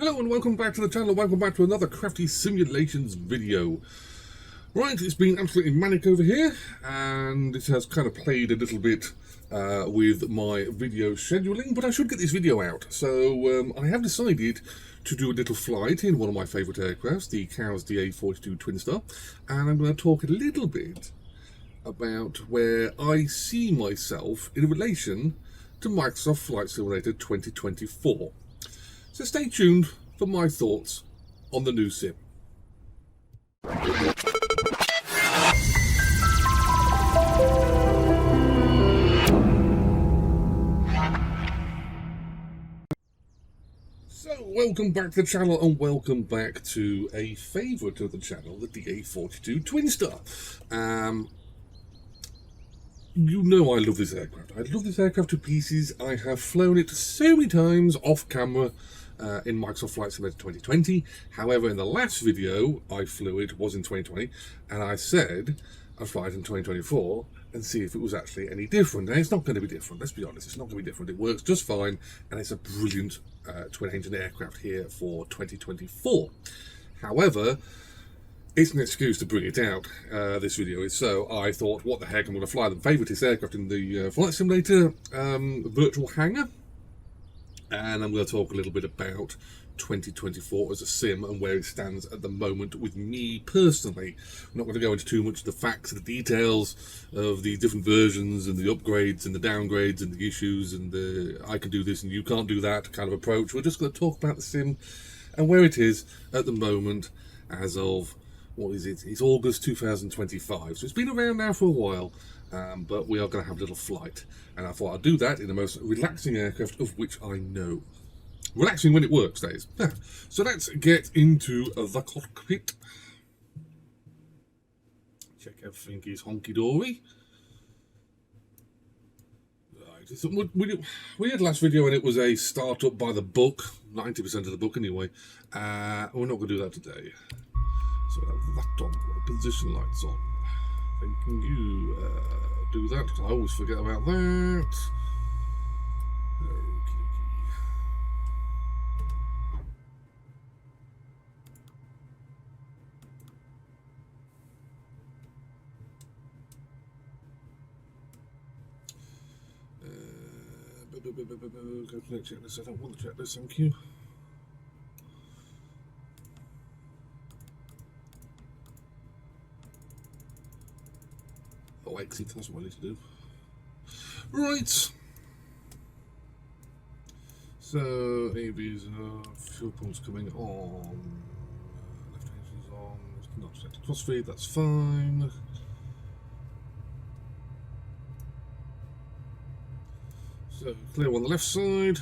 Hello and welcome back to the channel, welcome back to another Crafty Simulations video. Right, it's been absolutely manic over here, and it has kind of played a little bit with my video scheduling, but I should get this video out. So I have decided to do a little flight in one of my favourite aircrafts, the Cowes DA42 Twin Star, and I'm going to talk a little bit about where I see myself in relation to Microsoft Flight Simulator 2024. So stay tuned for my thoughts on the new sim. So welcome back to the channel and welcome back to a favourite of the channel, the DA42 Twin Star. You know I love this aircraft. I love this aircraft to pieces. I have flown it so many times off camera in Microsoft Flight Simulator 2020. However, in the last video I flew it was in 2020, and I said I'd fly it in 2024 and see if it was actually any different. And it's not going to be different, let's be honest. It's not going to be different. It works just fine, and it's a brilliant twin-engine aircraft here for 2024. However, it's an excuse to bring it out, this video is. So I thought, what the heck, I'm going to fly the favouriteest aircraft in the Flight Simulator virtual hangar. And I'm going to talk a little bit about 2024 as a sim and where it stands at the moment with me personally. I'm not going to go into too much of the facts and the details of the different versions and the upgrades and the downgrades and the issues and the I can do this and you can't do that kind of approach. We're just going to talk about the sim and where it is at the moment as of, what is it? It's August 2025. So it's been around now for a while. But we are going to have a little flight, and I thought I'd do that in the most relaxing aircraft of which I know. Relaxing when it works, that is. So let's get into the cockpit. Check everything is honky-dory. Right, we had last video and it was a startup by the book, 90% of the book anyway. We're not going to do that today. So we'll have that on, position lights on. Thinking you do that, I always forget about that. Go to the checklist. I don't want the checklist, thank you. Oh, exit, that's what I need to do. Right. So, AVs fuel pumps coming on. Left engine's on. Not set to crossfeed, that's fine. So, clear on the left side.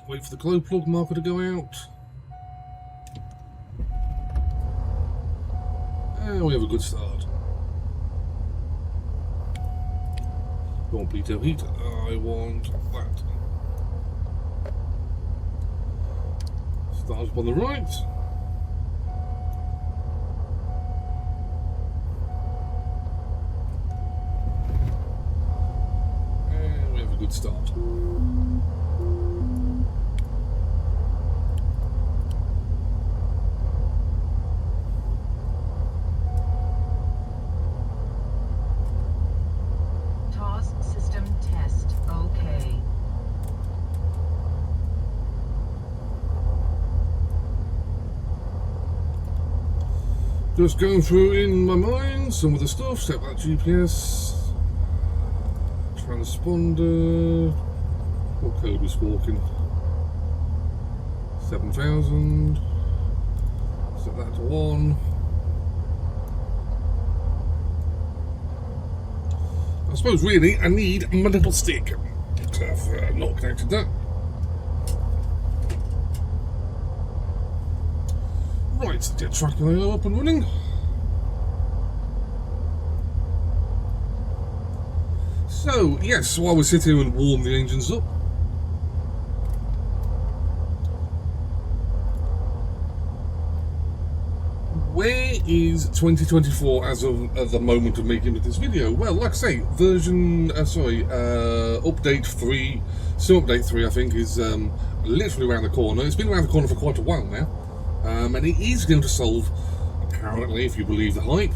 Wait for the glow plug marker to go out. And we have a good start. I want pitot heat. I want that. Start up on the right. And we have a good start. Just going through in my mind some of the stuff, set that GPS, transponder, what code was walking, 7000, set that to 1. I suppose really I need my little stick, I've not connected that. Right, get Trackir up and running. So, yes, while we sit here and warm the engines up, where is 2024 as of the moment of making this video? Well, like I say, update 3, Sim Update 3, I think, is literally around the corner. It's been around the corner for quite a while now, and it is going to solve, apparently, if you believe the hype,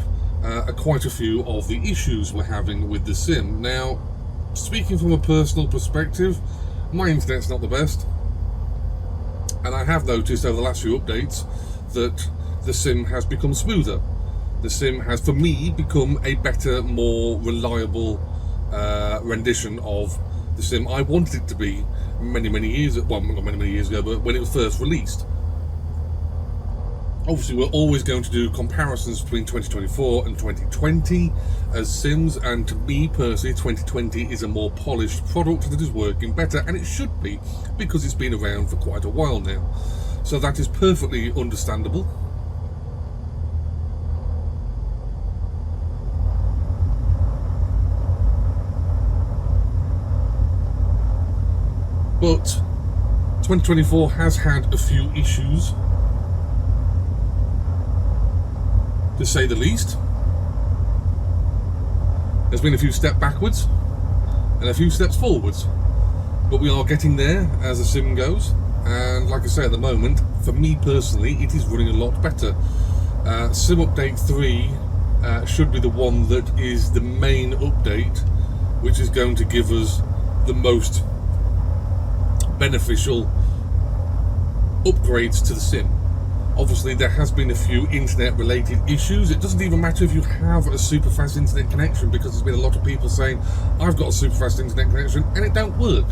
quite a few of the issues we're having with the sim. Now, speaking from a personal perspective, my internet's not the best, and I have noticed over the last few updates that the sim has become smoother. The sim has, for me, become a better, more reliable rendition of the sim I wanted it to be many years ago, well, not many years ago, but when it was first released. Obviously, we're always going to do comparisons between 2024 and 2020 as sims, and to me personally, 2020 is a more polished product that is working better, and it should be, because it's been around for quite a while now. So that is perfectly understandable. But 2024 has had a few issues, to say the least. There's been a few steps backwards and a few steps forwards, but we are getting there as the sim goes. And like I say, at the moment, for me personally, it is running a lot better. Sim Update 3 should be the one that is the main update, which is going to give us the most beneficial upgrades to the sim. Obviously, there has been a few internet related issues. It doesn't even matter if you have a super fast internet connection, because there's been a lot of people saying I've got a super fast internet connection and it don't work.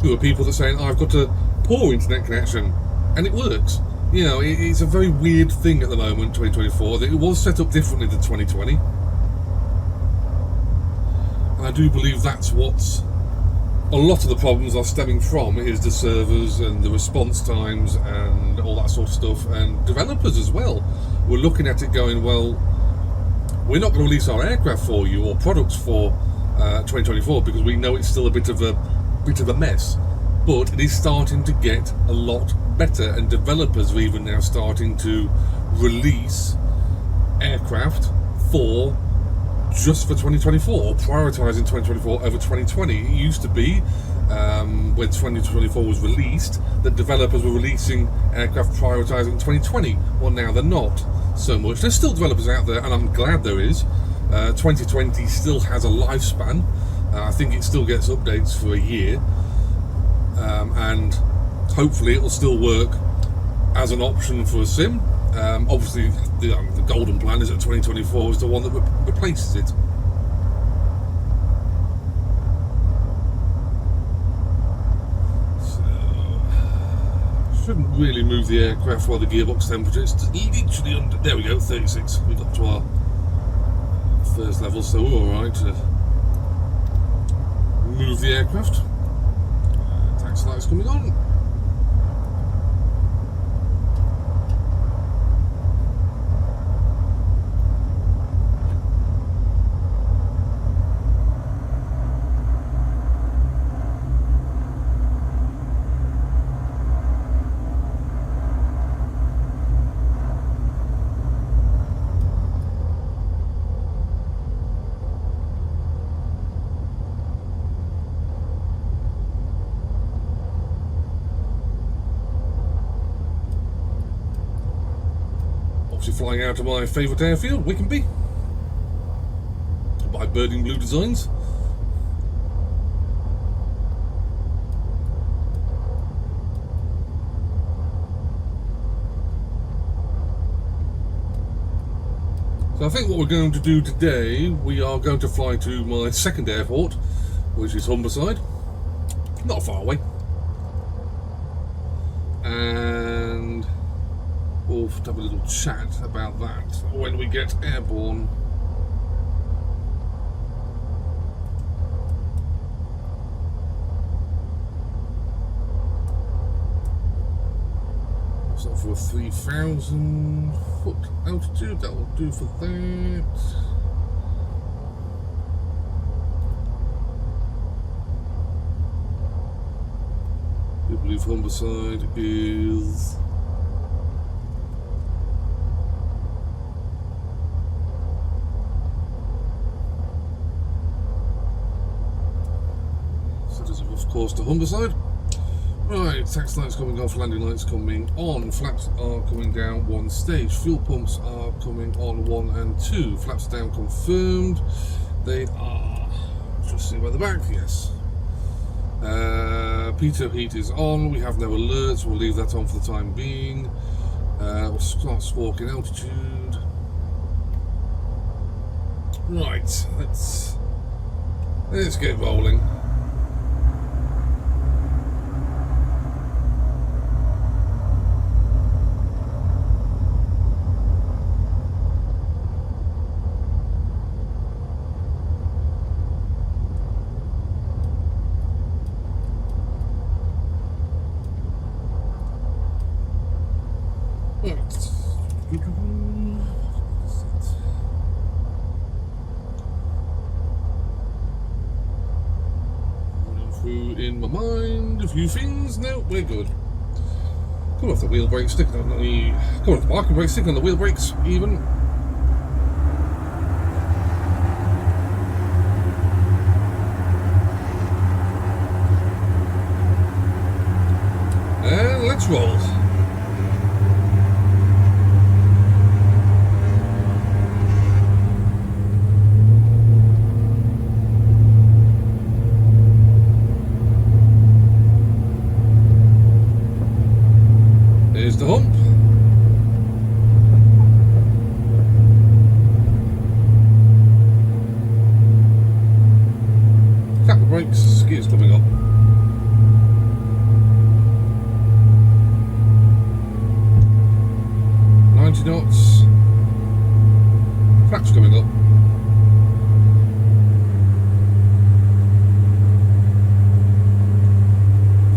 There are people that are saying I've got a poor internet connection and it works. You know, it's a very weird thing at the moment, 2024. It was set up differently than 2020, and I do believe that's what's a lot of the problems are stemming from, is the servers and the response times and all that sort of stuff, and developers as well. We're looking at it going, well, we're not going to release our aircraft for you or products for 2024 because we know it's still a bit of a mess. But it is starting to get a lot better, and developers are even now starting to release aircraft for just for 2024, or prioritising 2024 over 2020. It used to be, when 2024 was released, that developers were releasing aircraft prioritising 2020. Well, now they're not so much. There's still developers out there, and I'm glad there is. 2020 still has a lifespan. I think it still gets updates for a year, and hopefully it will still work as an option for a sim. Obviously, the golden plan is that 2024 is the one that replaces it. So, shouldn't really move the aircraft while the gearbox temperature is literally under. There we go, 36. We got to our first level, so we're all right to move the aircraft. Taxi lights coming on. Flying out of my favourite airfield, Wickenby, by Birding Blue Designs. So I think what we're going to do today, we are going to fly to my second airport, which is Humberside, not far away, and we'll have a little chat about that when we get airborne. So for a 3,000 foot altitude, that will do for that. I believe Humberside is That is of course the Humber side. Right, taxi lights coming off, landing lights coming on, flaps are coming down one stage, fuel pumps are coming on 1 and 2, flaps down confirmed, they are, just see by the back, yes. Pitot heat is on, we have no alerts, we'll leave that on for the time being. We'll start squawking altitude. Right, let's get rolling. In my mind, a few things. No, we're good. Come off the wheel brake, stick on the. Come off the parking brake, stick on the wheel brakes, even. And let's roll. There's the hump. Tap the brakes, gears coming up. Knots. Flaps coming up.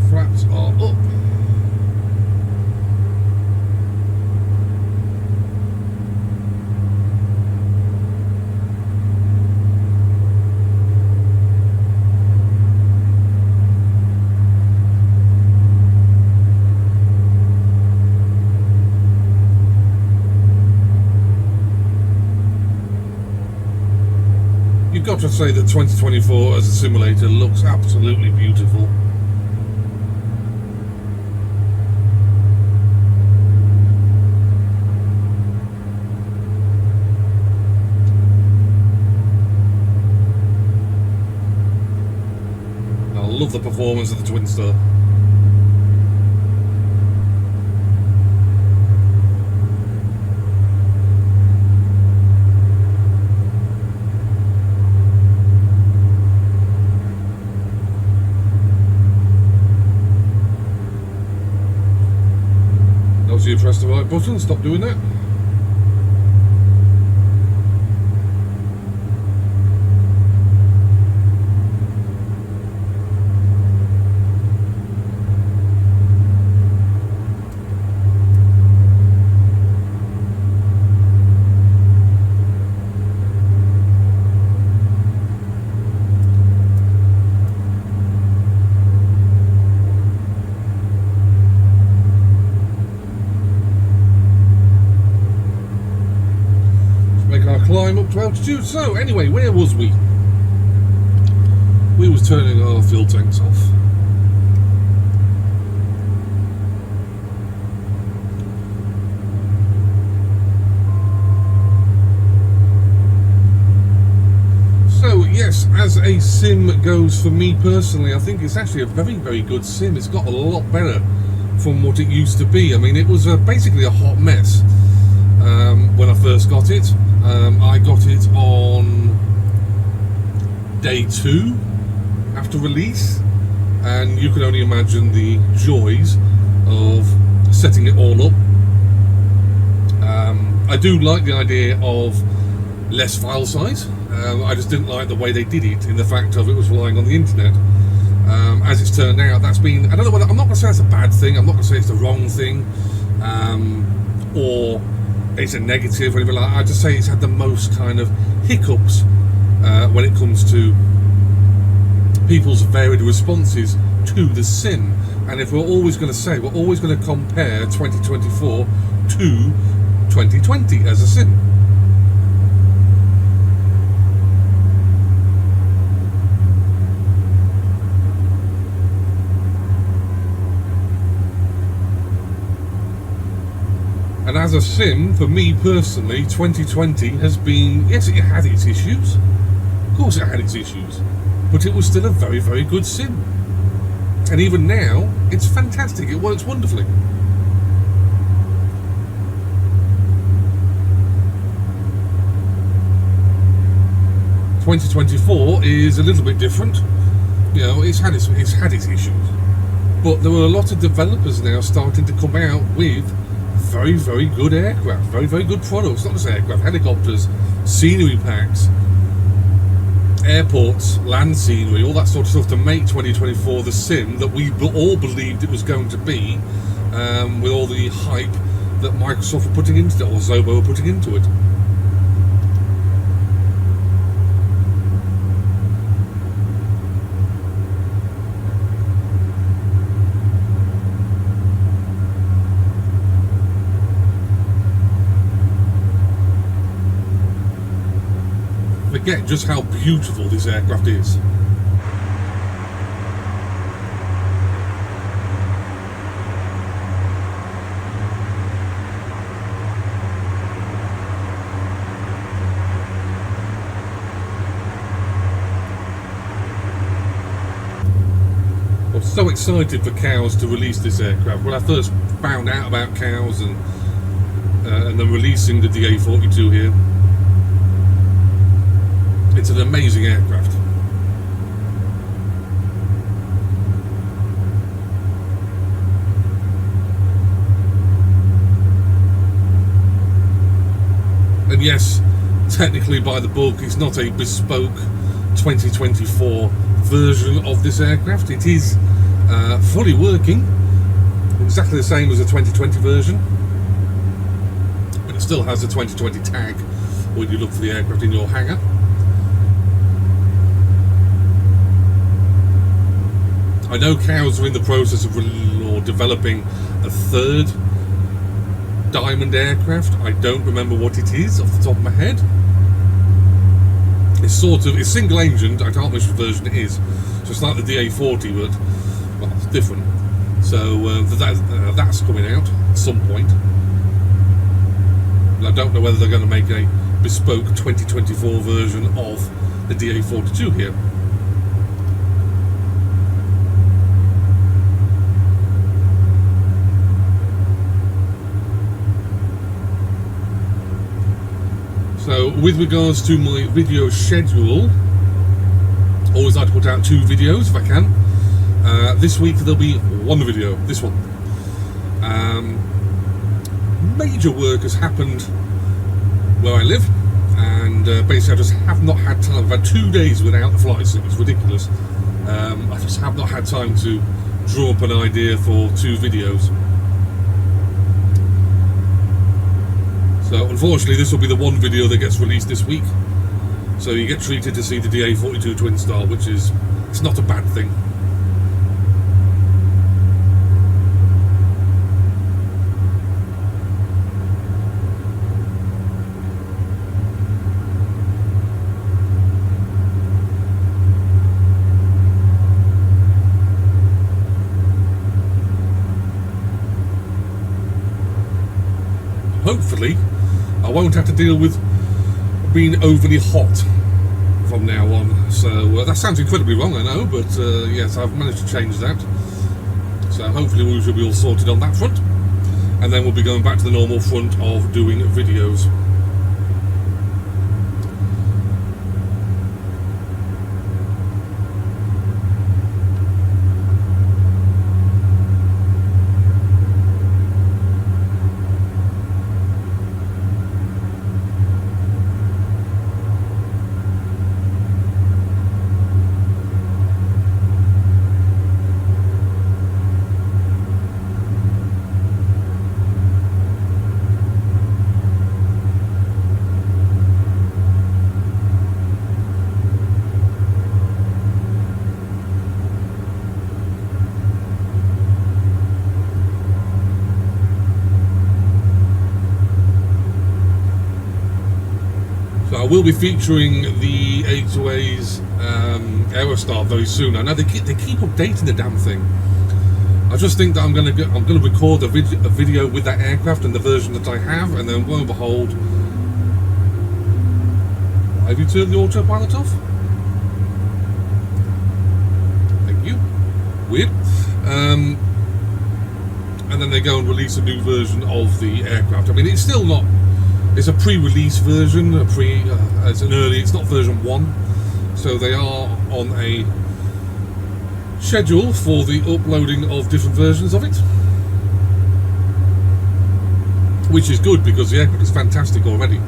Flaps are up. You've got to say that 2024 as a simulator looks absolutely beautiful. I love the performance of the Twin Star. You press the right button, stop doing that. Climb up to altitude. So anyway, where was we? We was turning our fuel tanks off. So yes, as a sim goes for me personally, I think it's actually a very, very good sim. It's got a lot better from what it used to be. I mean, it was basically a hot mess when I first got it. I got it on day 2 after release, and you can only imagine the joys of setting it all up. I do like the idea of less file size. I just didn't like the way they did it, in the fact of it was relying on the internet. As it's turned out, that's been, I don't know whether, I'm not going to say that's a bad thing, I'm not going to say it's the wrong thing, or it's a negative or anything like that. I just say it's had the most kind of hiccups when it comes to people's varied responses to the sim. And if we're always going to say, we're always going to compare 2024 to 2020 as a sim. as a sim, for me personally, 2020 has been, yes, it had its issues. Of course it had its issues. But it was still a very, very good sim. And even now, it's fantastic. It works wonderfully. ...2024 is a little bit different. You know, it's had its issues. But there are a lot of developers now starting to come out with very, very good aircraft, very, very good products, not just aircraft, helicopters, scenery packs, airports, land scenery, all that sort of stuff to make 2024 the sim that we all believed it was going to be, with all the hype that Microsoft were putting into it, or Asobo were putting into it. Forget just how beautiful this aircraft is. I was so excited for Cows to release this aircraft. When I first found out about Cows and then releasing the DA42 here, it's an amazing aircraft. And yes, technically by the book, it's not a bespoke 2024 version of this aircraft. It is fully working, exactly the same as the 2020 version, but it still has a 2020 tag when you look for the aircraft in your hangar. I know Cows are in the process of developing a third Diamond aircraft. I don't remember what it is off the top of my head. It's single engined. I can't remember which version it is. So it's like the DA40, but well, it's different. So that's coming out at some point. But I don't know whether they're going to make a bespoke 2024 version of the DA42 here. So, with regards to my video schedule, always like to put out 2 videos if I can. This week there'll be 1 video, this one. Major work has happened where I live, and basically I just have not had time. I've had 2 days without the flight sim. It's ridiculous. I just have not had time to draw up an idea for 2 videos. So unfortunately this will be the 1 video that gets released this week. So you get treated to see the DA42 Twin Star, which is, it's not a bad thing. Hopefully I won't have to deal with being overly hot from now on. So that sounds incredibly wrong, I know, but yes, I've managed to change that. So hopefully we should be all sorted on that front, and then we'll be going back to the normal front of doing videos. I will be featuring the A2A's Aerostar very soon. I know they keep updating the damn thing. I just think that I'm going to record a video with that aircraft and the version that I have, and then lo and behold, why have you turned the autopilot off? Thank you. Weird. And then they go and release a new version of the aircraft. I mean, it's still not. It's a pre-release version. It's not version 1. So they are on a schedule for the uploading of different versions of it, which is good because the aircraft is fantastic already.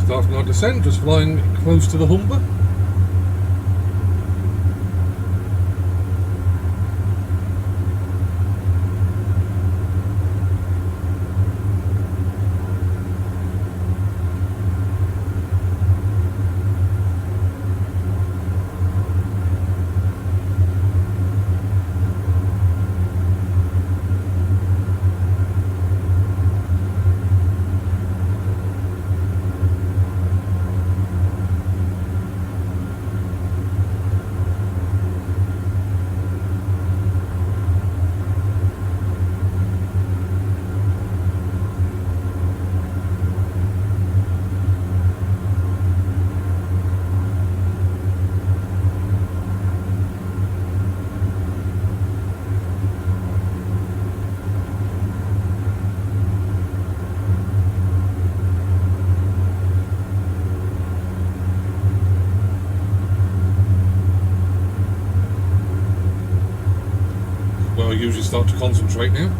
Starting our descent, just flying close to the Humber. Where I usually start to concentrate now.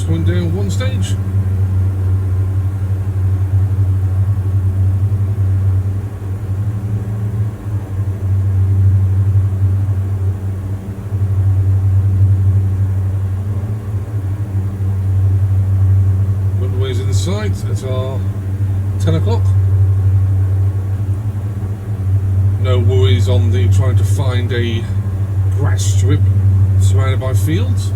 Going down one stage. Runways in the sight at our 10 o'clock. No worries on the trying to find a grass strip surrounded by fields.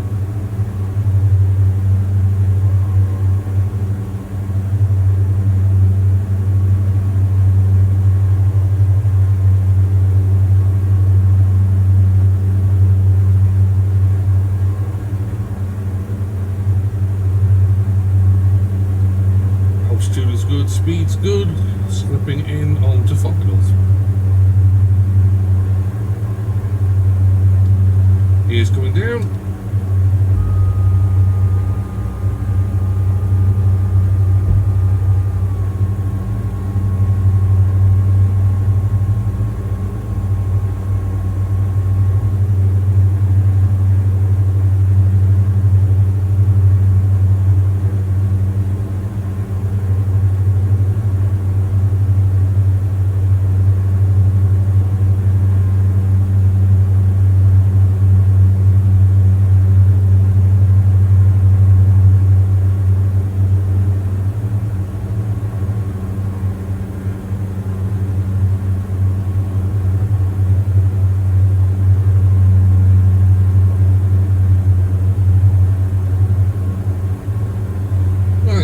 Altitude is good, speed's good, slipping in onto finals. Gears coming down.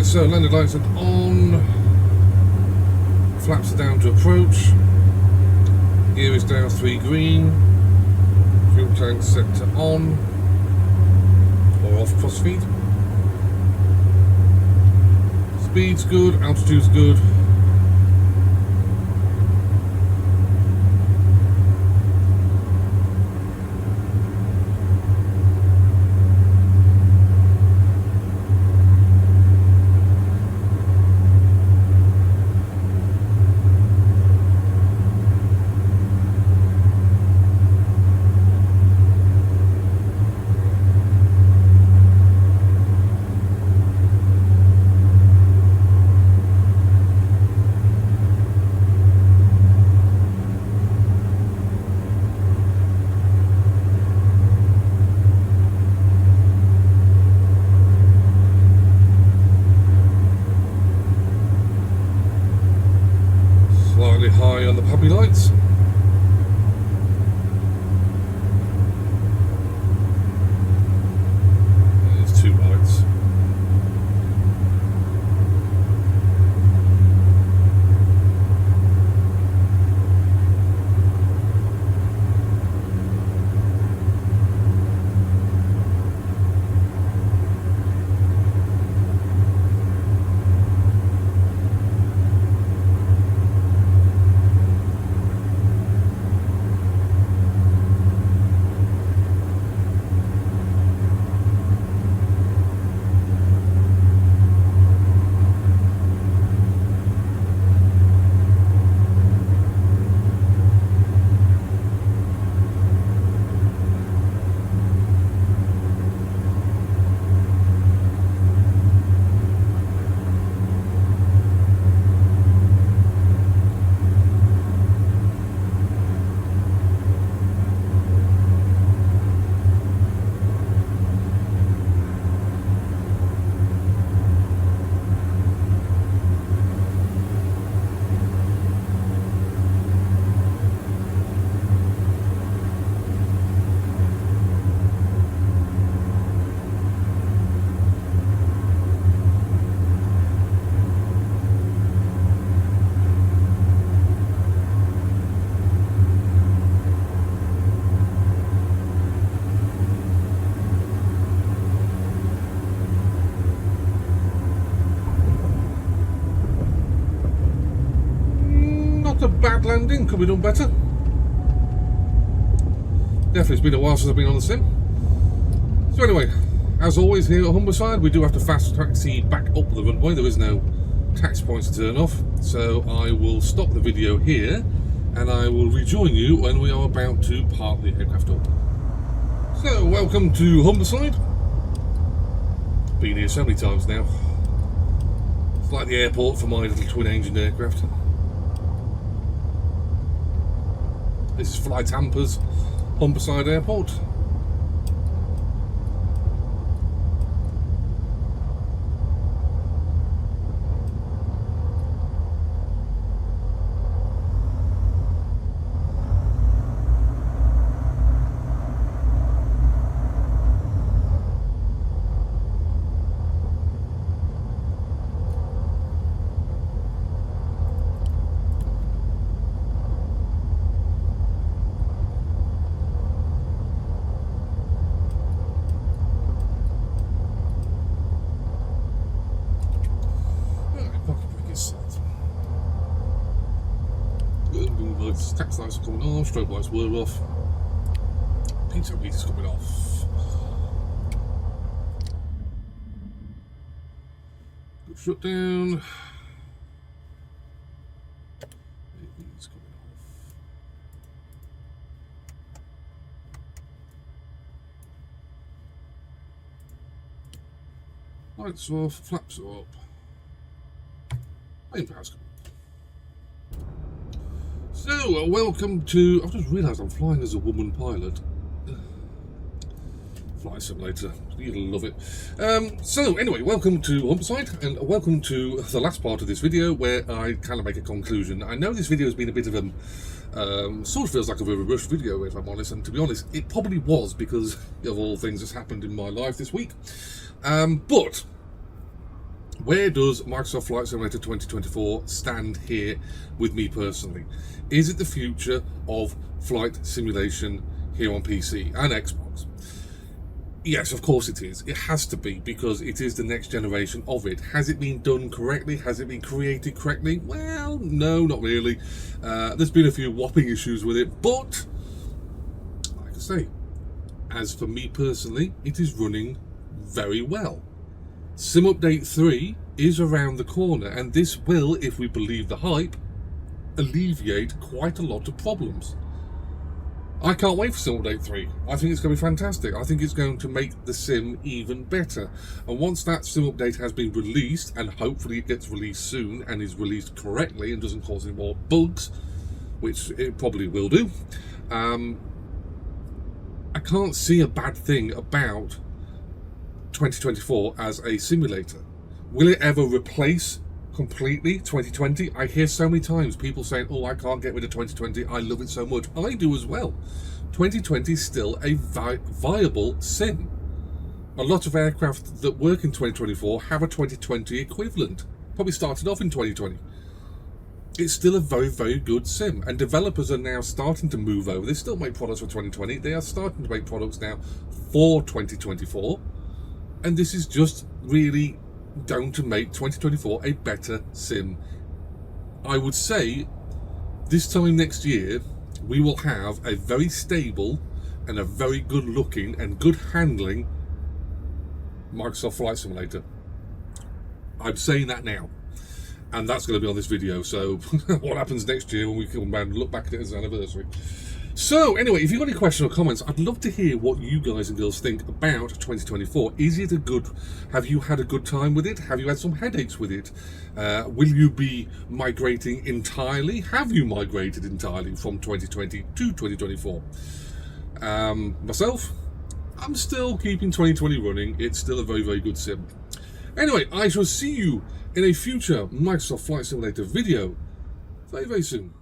So landing lights are on, flaps are down to approach, gear is down 3 green, fuel tank set to on or off crossfeed. Speed's good, altitude's good. Slightly high on the puppy lights. There's 2 lights. A bad landing, could be done better. Definitely, it's been a while since I've been on the sim. So anyway, as always here at Humberside, we do have to fast taxi back up the runway. There is no taxi points to turn off, so I will stop the video here and I will rejoin you when we are about to park the aircraft up. So welcome to Humberside. Been here so many times now. It's like the airport for my little twin-engine aircraft. This is flightsim's Humberside Airport. Tax lights are coming off, strobe lights were off. Pizza meter's coming off. Good shutdown. AV's coming off. Lights are off, flaps are up. Main power's coming. So, welcome to... I've just realised I'm flying as a woman pilot. Flight simulator, you'll love it. So, anyway, welcome to Humpside, and welcome to the last part of this video where I kind of make a conclusion. I know this video has been a bit of a... sort of feels like a very rushed video, if I'm honest, and to be honest, it probably was because of all things that's happened in my life this week. But... where does Microsoft Flight Simulator 2024 stand here with me personally? Is it the future of flight simulation here on PC and Xbox? Yes, of course it is. It has to be, because it is the next generation of it. Has it been done correctly? Has it been created correctly? Well, no, not really. There's been a few whopping issues with it, but like I say, as for me personally, it is running very well. Sim Update 3 is around the corner, and this will, if we believe the hype, alleviate quite a lot of problems. I can't wait for Sim Update 3. I think it's going to be fantastic. I think it's going to make the sim even better. And once that Sim Update has been released, and hopefully it gets released soon and is released correctly and doesn't cause any more bugs, which it probably will do, I can't see a bad thing about 2024 as a simulator. Will it ever replace completely 2020? I hear so many times people saying, oh, I can't get rid of 2020, I love it so much. I do as well. 2020 is still a viable sim. A lot of aircraft that work in 2024 have a 2020 equivalent. Probably started off in 2020. It's still a very, very good sim, and developers are now starting to move over. They still make products for 2020. They are starting to make products now for 2024. And this is just really going to make 2024 a better sim. I would say this time next year, we will have a very stable and a very good looking and good handling Microsoft Flight Simulator. I'm saying that now. And that's going to be on this video. So what happens next year when we come back and look back at it as an anniversary? So anyway, if you've got any questions or comments, I'd love to hear what you guys and girls think about 2024. Is it a good... have you had a good time with it? Have you had some headaches with it? Will you be migrating entirely? Have you migrated entirely from 2020 to 2024? Myself, I'm still keeping 2020 running. It's still a very, very good sim. Anyway, I shall see you in a future Microsoft Flight Simulator video very, very soon.